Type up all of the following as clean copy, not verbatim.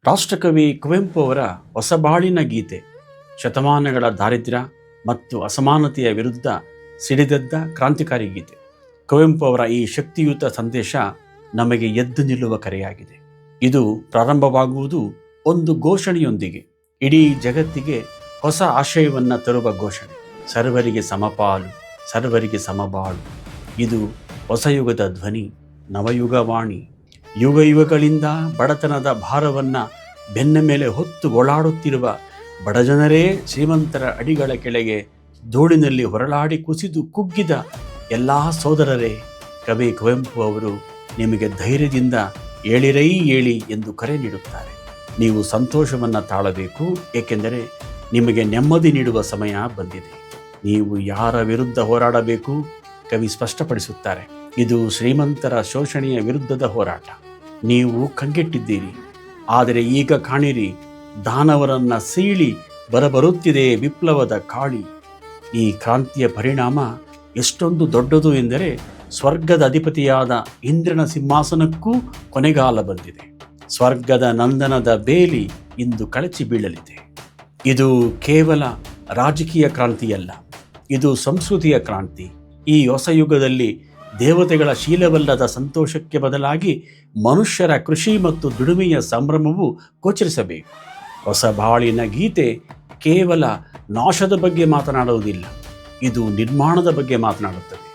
ರಾಷ್ಟ್ರಕವಿ ಕುವೆಂಪು ಅವರ ಹೊಸಬಾಳಿನ ಗೀತೆ ಶತಮಾನಗಳ ದಾರಿದ್ರ್ಯ ಮತ್ತು ಅಸಮಾನತೆಯ ವಿರುದ್ಧ ಸಿಡಿದೆದ್ದ ಕ್ರಾಂತಿಕಾರಿ ಗೀತೆ. ಕುವೆಂಪು ಅವರ ಈ ಶಕ್ತಿಯುತ ಸಂದೇಶ ನಮಗೆ ಎದ್ದು ನಿಲ್ಲುವ ಕರೆಯಾಗಿದೆ. ಇದು ಪ್ರಾರಂಭವಾಗುವುದು ಒಂದು ಘೋಷಣೆಯೊಂದಿಗೆ, ಇಡೀ ಜಗತ್ತಿಗೆ ಹೊಸ ಆಶಯವನ್ನು ತರುವ ಘೋಷಣೆ. ಸರ್ವರಿಗೆ ಸಮಪಾಲು, ಸರ್ವರಿಗೆ ಸಮಬಾಳು. ಇದು ಹೊಸ ಯುಗದ ಧ್ವನಿ, ನವಯುಗವಾಣಿ. ಯುಗ ಯುಗಗಳಿಂದ ಬಡತನದ ಭಾರವನ್ನು ಬೆನ್ನ ಮೇಲೆ ಹೊತ್ತು ಓಡಾಡುತ್ತಿರುವ ಬಡಜನರೇ ಶ್ರೀಮಂತರ ಅಡಿಗಳ ಕೆಳಗೆ ಧೂಳಿನಲ್ಲಿ ಹೊರಳಾಡಿ ಕುಸಿದು ಕುಗ್ಗಿದ ಎಲ್ಲ ಸೋದರರೇ, ಕವಿ ಕುವೆಂಪು ಅವರು ನಿಮಗೆ ಧೈರ್ಯದಿಂದ ಏಳಿರೈ ಏಳಿ ಎಂದು ಕರೆ ನೀಡುತ್ತಾರೆ. ನೀವು ಸಂತೋಷವನ್ನು ತಾಳಬೇಕು, ಏಕೆಂದರೆ ನಿಮಗೆ ನೆಮ್ಮದಿ ನೀಡುವ ಸಮಯ ಬಂದಿದೆ. ನೀವು ಯಾರ ವಿರುದ್ಧ ಹೋರಾಡಬೇಕು? ಕವಿ ಸ್ಪಷ್ಟಪಡಿಸುತ್ತಾರೆ. ಇದು ಶ್ರೀಮಂತರ ಶೋಷಣೆಯ ವಿರುದ್ಧದ ಹೋರಾಟ. ನೀವು ಕಂಗೆಟ್ಟಿದ್ದೀರಿ, ಆದರೆ ಈಗ ಕಾಣಿರಿ, ದಾನವರನ್ನು ಸೀಳಿ ಬರಬರುತ್ತಿದೆ ವಿಪ್ಲವದ ಕಾಳಿ. ಈ ಕ್ರಾಂತಿಯ ಪರಿಣಾಮ ಎಷ್ಟೊಂದು ದೊಡ್ಡದು ಎಂದರೆ, ಸ್ವರ್ಗದ ಅಧಿಪತಿಯಾದ ಇಂದ್ರನ ಸಿಂಹಾಸನಕ್ಕೂ ಕೊನೆಗಾಲ ಬಂದಿದೆ. ಸ್ವರ್ಗದ ನಂದನದ ಬೇಲಿ ಇಂದು ಕಳಚಿ ಬೀಳಲಿದೆ. ಇದು ಕೇವಲ ರಾಜಕೀಯ ಕ್ರಾಂತಿಯಲ್ಲ, ಇದು ಸಂಸ್ಕೃತಿಯ ಕ್ರಾಂತಿ. ಈ ಹೊಸ ಯುಗದಲ್ಲಿ ದೇವತೆಗಳ ಶೀಲವಲ್ಲದ ಸಂತೋಷಕ್ಕೆ ಬದಲಾಗಿ ಮನುಷ್ಯರ ಕೃಷಿ ಮತ್ತು ದುಡಿಮೆಯ ಸಂಭ್ರಮವು ಗೋಚರಿಸಬೇಕು. ಹೊಸ ಬಾಳಿನ ಗೀತೆ ಕೇವಲ ನಾಶದ ಬಗ್ಗೆ ಮಾತನಾಡುವುದಿಲ್ಲ, ಇದು ನಿರ್ಮಾಣದ ಬಗ್ಗೆ ಮಾತನಾಡುತ್ತದೆ.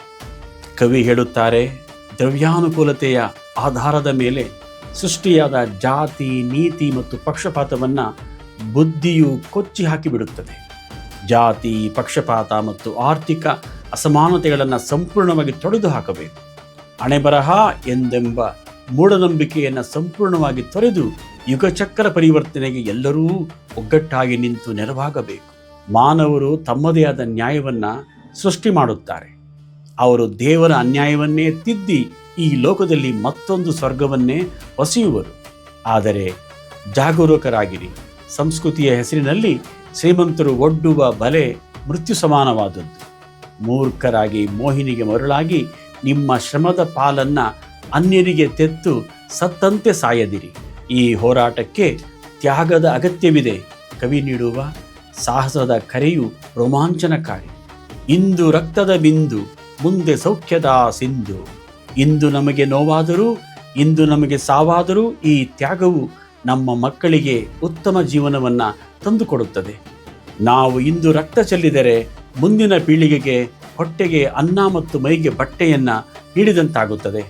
ಕವಿ ಹೇಳುತ್ತಾರೆ, ದ್ರವ್ಯಾನುಕೂಲತೆಯ ಆಧಾರದ ಮೇಲೆ ಸೃಷ್ಟಿಯಾದ ಜಾತಿ, ನೀತಿ ಮತ್ತು ಪಕ್ಷಪಾತವನ್ನು ಬುದ್ಧಿಯು ಕೊಚ್ಚಿ ಹಾಕಿಬಿಡುತ್ತದೆ. ಜಾತಿ, ಪಕ್ಷಪಾತ ಮತ್ತು ಆರ್ಥಿಕ ಅಸಮಾನತೆಗಳನ್ನು ಸಂಪೂರ್ಣವಾಗಿ ತೊಡೆದು ಹಾಕಬೇಕು. ಹಣೆಬರಹ ಎಂದೆಂಬ ಮೂಢನಂಬಿಕೆಯನ್ನು ಸಂಪೂರ್ಣವಾಗಿ ತೊರೆದು ಯುಗಚಕ್ರ ಪರಿವರ್ತನೆಗೆ ಎಲ್ಲರೂ ಒಗ್ಗಟ್ಟಾಗಿ ನಿಂತು ನೆರವಾಗಬೇಕು. ಮಾನವರು ತಮ್ಮದೇ ಆದ ನ್ಯಾಯವನ್ನು ಸೃಷ್ಟಿ ಮಾಡುತ್ತಾರೆ. ಅವರು ದೇವರ ಅನ್ಯಾಯವನ್ನೇ ತಿದ್ದಿ ಈ ಲೋಕದಲ್ಲಿ ಮತ್ತೊಂದು ಸ್ವರ್ಗವನ್ನೇ ಹೊಸೆಯುವರು. ಆದರೆ ಜಾಗರೂಕರಾಗಿರಿ, ಸಂಸ್ಕೃತಿಯ ಹೆಸರಿನಲ್ಲಿ ಶ್ರೀಮಂತರು ಒಡ್ಡುವ ಬಲೆ ಮೃತ್ಯು ಸಮಾನವಾದದ್ದು. ಮೂರ್ಖರಾಗಿ ಮೋಹಿನಿಗೆ ಮರುಳಾಗಿ ನಿಮ್ಮ ಶ್ರಮದ ಪಾಲನ್ನು ಅನ್ಯರಿಗೆ ತೆತ್ತು ಸತ್ತಂತೆ ಸಾಯದಿರಿ. ಈ ಹೋರಾಟಕ್ಕೆ ತ್ಯಾಗದ ಅಗತ್ಯವಿದೆ. ಕವಿ ನೀಡುವ ಸಾಹಸದ ಕರೆಯು ರೋಮಾಂಚನಕಾರಿ. ಇಂದು ರಕ್ತದ ಬಿಂದು, ಮುಂದೆ ಸೌಖ್ಯದ ಸಿಂಧು. ಇಂದು ನಮಗೆ ನೋವಾದರೂ, ಇಂದು ನಮಗೆ ಸಾವಾದರೂ ಈ ತ್ಯಾಗವು ನಮ್ಮ ಮಕ್ಕಳಿಗೆ ಉತ್ತಮ ಜೀವನವನ್ನು ತಂದುಕೊಡುತ್ತದೆ. ನಾವು ಇಂದು ರಕ್ತ ಚೆಲ್ಲಿದರೆ ಮುಂದಿನ ಪೀಳಿಗೆಗೆ ಹೊಟ್ಟೆಗೆ ಅನ್ನ ಮತ್ತು ಮೈಗೆ ಬಟ್ಟೆಯನ್ನು ನೀಡಿದಂತಾಗುತ್ತದೆ.